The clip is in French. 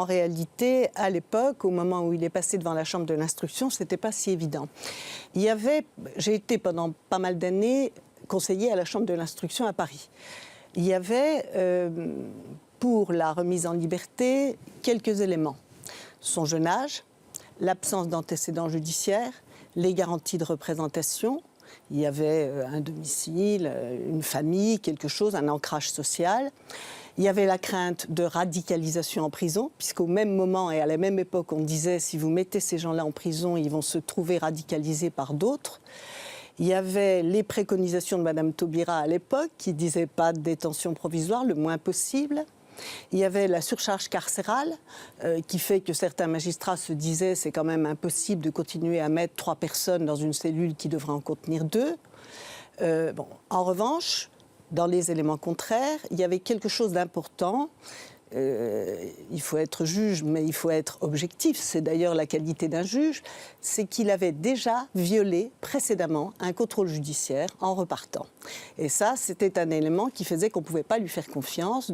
En réalité, à l'époque, au moment où il est passé devant la chambre de l'instruction, ce n'était pas si évident. J'ai été pendant pas mal d'années conseiller à la chambre de l'instruction à Paris. Il y avait, pour la remise en liberté, quelques éléments. Son jeune âge, l'absence d'antécédents judiciaires, les garanties de représentation. Il y avait un domicile, une famille, quelque chose, un ancrage social. Il y avait la crainte de radicalisation en prison, puisqu'au même moment et à la même époque, on disait si vous mettez ces gens-là en prison, ils vont se trouver radicalisés par d'autres. Il y avait les préconisations de Mme Taubira à l'époque, qui disaient pas de détention provisoire, le moins possible. Il y avait la surcharge carcérale, qui fait que certains magistrats se disaient c'est quand même impossible de continuer à mettre 3 personnes dans une cellule qui devrait en contenir 2. En revanche, dans les éléments contraires, il y avait quelque chose d'important. Il faut être juge, mais il faut être objectif. C'est d'ailleurs la qualité d'un juge. C'est qu'il avait déjà violé précédemment un contrôle judiciaire en repartant. Et ça, c'était un élément qui faisait qu'on ne pouvait pas lui faire confiance.